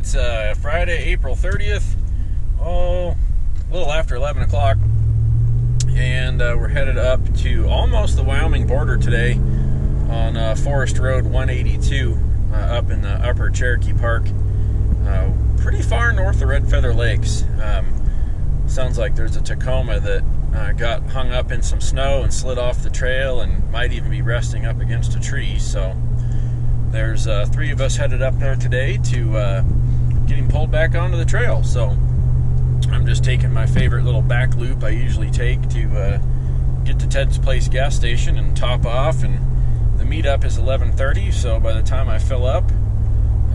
It's Friday, April 30th. Oh, a little after 11 o'clock. And we're headed up to almost the Wyoming border today on Forest Road 182 up in the upper Cherokee Park. Pretty far north of Red Feather Lakes. Sounds like there's a Tacoma that got hung up in some snow and slid off the trail and might even be resting up against a tree. So there's 3 of us headed up there today to get him pulled back onto the trail. So I'm just taking my favorite little back loop I usually take to get to Ted's Place gas station and top off. And the meetup is 11:30, so by the time I fill up,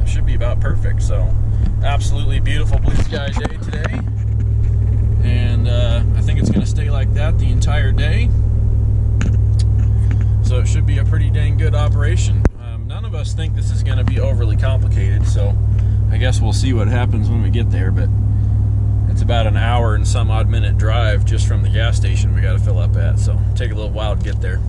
it should be about perfect. So absolutely beautiful blue sky day today, and I think it's going to stay like that the entire day. So it should be a pretty dang good operation. None of us think this is going to be overly complicated, so I guess we'll see what happens when we get there. But it's about an hour and some odd minute drive just from the gas station we got to fill up at, so it'll take a little while to get there.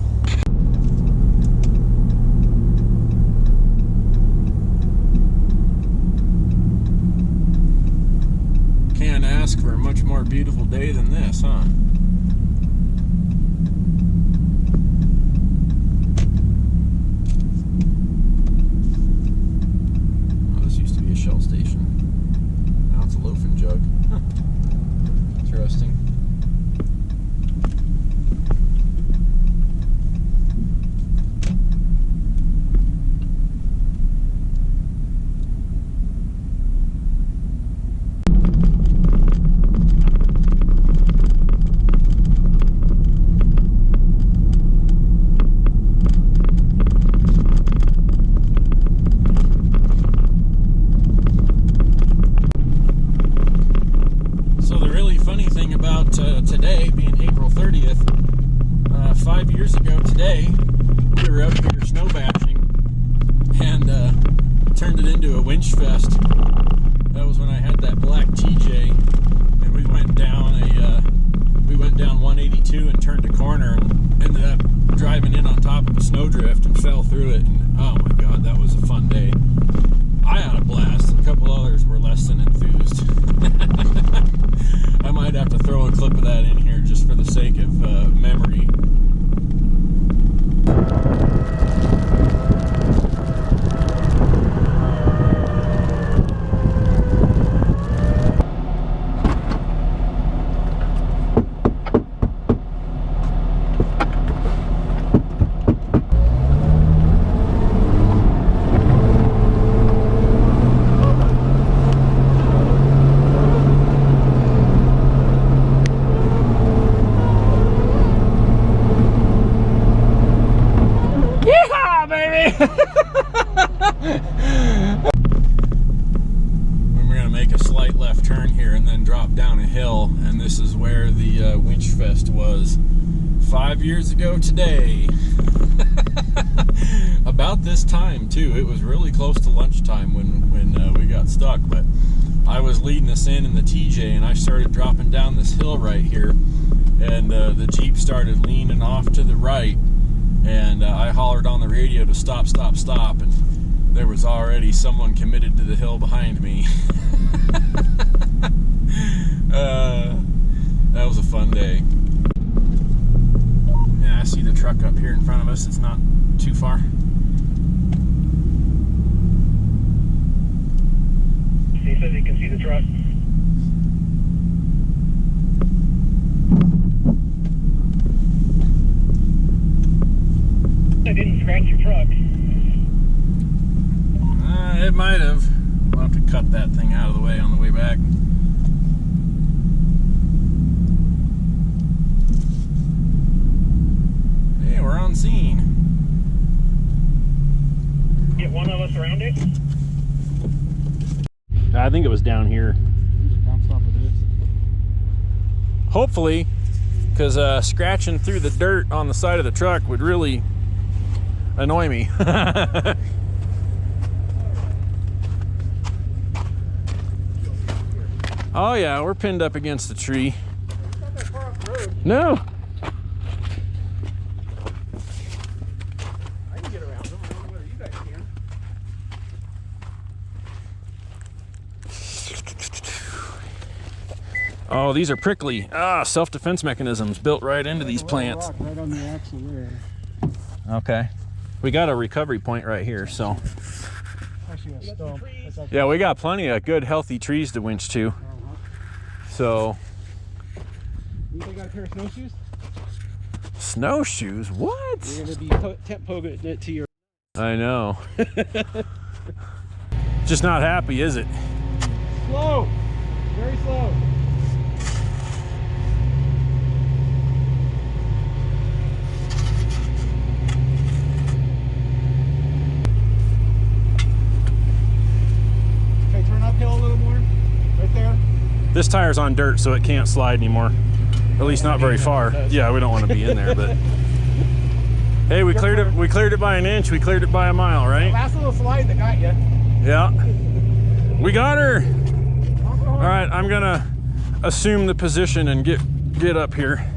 Can't ask for a much more beautiful day than this, huh? Oh, this used to be a Shell station. Now it's a loafing jug. Huh. Interesting. Today being April 30th, 5 years ago today, we were up here snow bashing and turned it into a winch fest. That was when I had that black TJ, and we went down 182 and turned a corner and ended up driving in on top of a snowdrift and fell through it. And oh my God, that was a fun day. I had a blast. A couple others were less than enthused. I might have to throw a clip of that in here just for the sake of memory. We're going to make a slight left turn here and then drop down a hill, and this is where the winch fest was 5 years ago today. About this time too. It was really close to lunchtime when we got stuck, but I was leading us in the TJ, and I started dropping down this hill right here, and the Jeep started leaning off to the right. And I hollered on the radio to stop, stop, stop, and there was already someone committed to the hill behind me. That was a fun day. Yeah, I see the truck up here in front of us. It's not too far. He says he can see the truck. I didn't scratch your truck. It might have. We'll have to cut that thing out of the way on the way back. Hey, we're on scene. Get one of us around it? I think it was down here. Hopefully, because scratching through the dirt on the side of the truck would really annoy me. Oh yeah, we're pinned up against the tree. It's not that far off the road. No. I can get around them. I don't know whether you guys can. Oh, these are prickly. Self-defense mechanisms built right into these plants. Right on the axle there. Okay. We got a recovery point right here, so. Actually, a stump. Yeah, we got plenty of good, healthy trees to winch to. So. You think I got a pair of snowshoes? Snowshoes? What? You're going to be temp poking it to your... I know. Just not happy, is it? Slow. Very slow. Okay, turn uphill a little more. Right there. This tire's on dirt, so it can't slide anymore. At least not very far. Yeah, we don't want to be in there, but hey, we cleared it. We cleared it by an inch. We cleared it by a mile, right? Last little slide that got you. Yeah. We got her. All right, I'm gonna assume the position and get up here.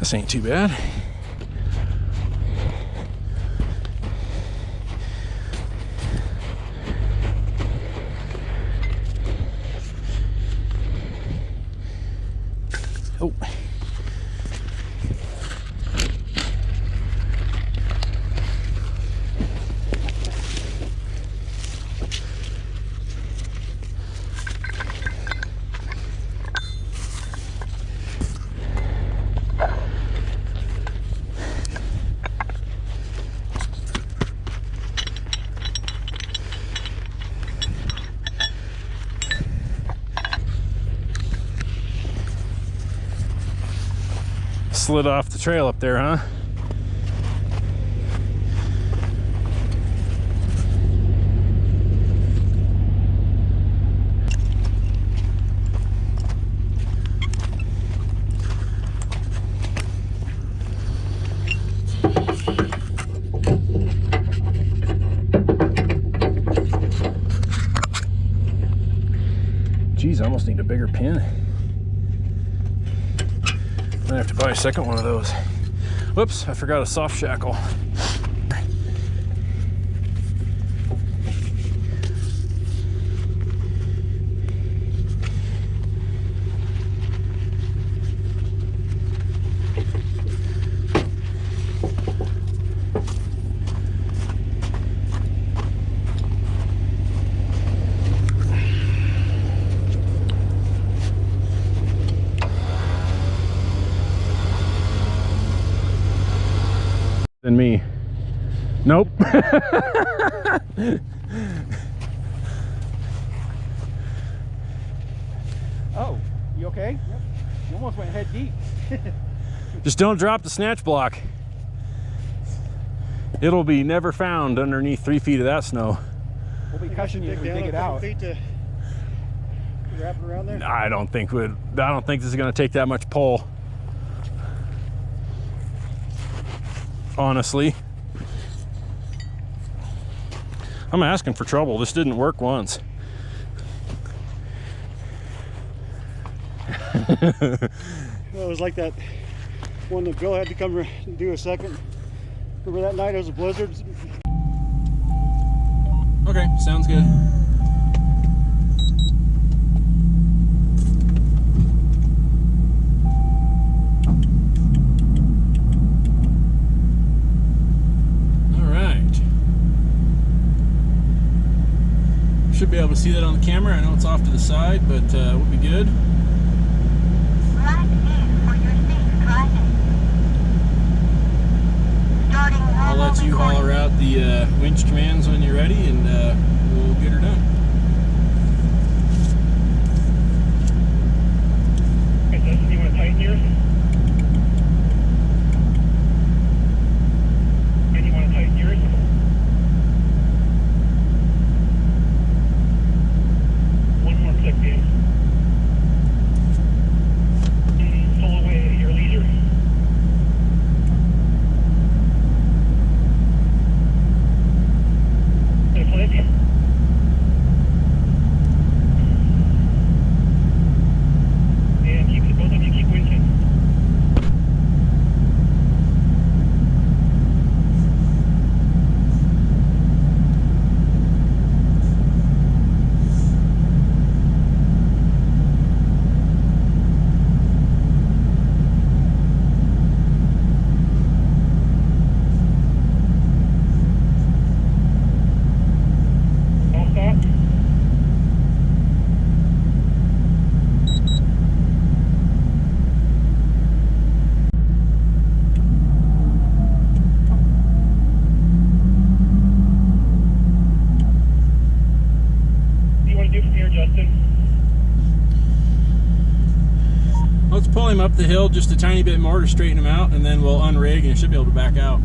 This ain't too bad. Oh. Slid off the trail up there, huh? Geez, I almost need a bigger pin. I have to buy a second one of those. Whoops, I forgot a soft shackle. Than me. Nope. Oh, you okay? Yep. You almost went head deep. Just don't drop the snatch block. It'll be never found underneath 3 feet of that snow. We'll be cushioning you if we dig it out. Feet to wrap it around there? I don't think this is going to take that much pull. Honestly, I'm asking for trouble. This didn't work once. It was like that one that Bill had to come do a second. Remember that night it was a blizzard? Okay, sounds good. Should be able to see that on the camera. I know it's off to the side, but we'll be good. I'll let you holler out the winch commands when you're ready, and we'll get her done. Okay, Justin, you want to tighten yours? And you want to tighten yours? Click in. Pull away at your leisure. Okay, click. And keep both of you keep winching. Let's pull him up the hill just a tiny bit more to straighten him out, and then we'll unrig and he should be able to back out.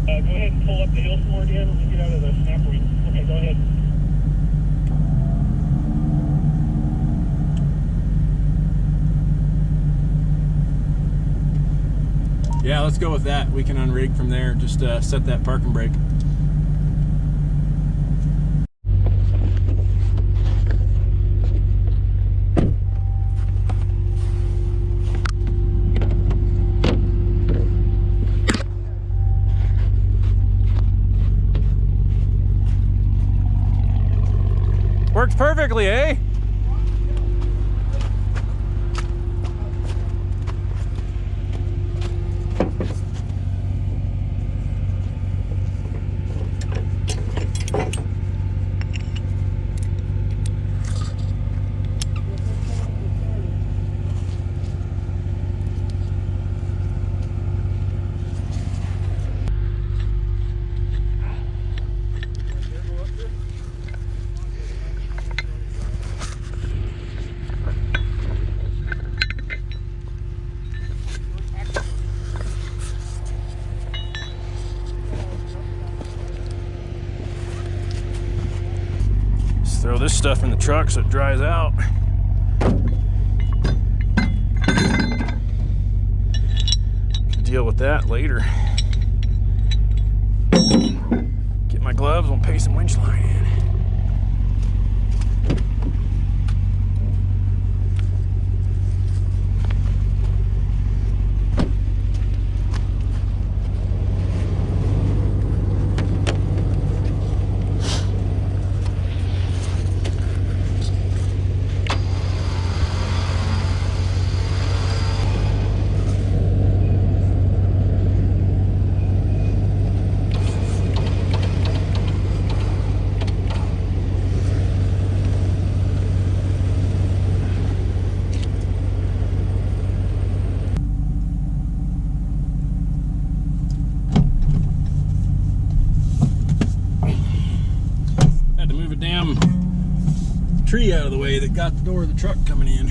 Go ahead and pull up the hill some more again. Let's get out of the snap ring. Okay, go ahead. Yeah, let's go with that. We can unrig from there. Just set that parking brake. Works perfectly, eh? Throw this stuff in the truck so it dries out. Deal with that later. Get my gloves, we'll paste some winch line in. Tree out of the way that got the door of the truck coming in.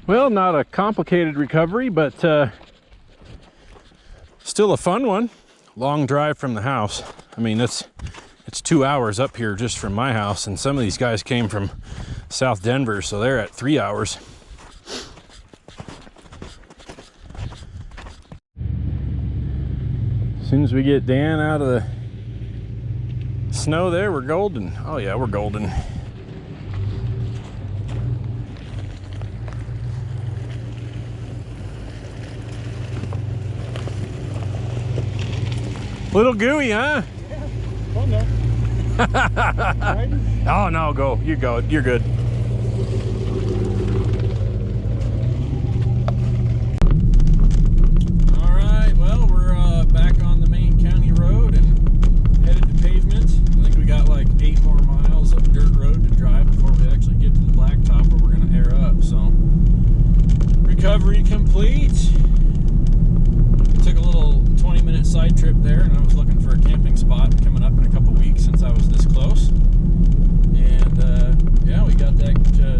Well, not a complicated recovery, but still a fun one. Long drive from the house. I mean, it's 2 hours up here just from my house, and some of these guys came from South Denver, so they're at 3 hours. As soon as we get Dan out of the snow there, we're golden. Oh yeah, we're golden. Little gooey, huh? Yeah, fun though. Oh no, go. You go. You're good. All right. Well, we're back on the main county road and headed to pavement. I think we got like 8 more miles of dirt road to drive before we actually get to the blacktop where we're gonna air up. So, recovery complete. Took a little 20-minute side trip there, and I was looking for a camping spot coming up in a couple weeks since I was this close. And yeah, we got that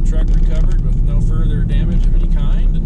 truck recovered with no further damage of any kind, and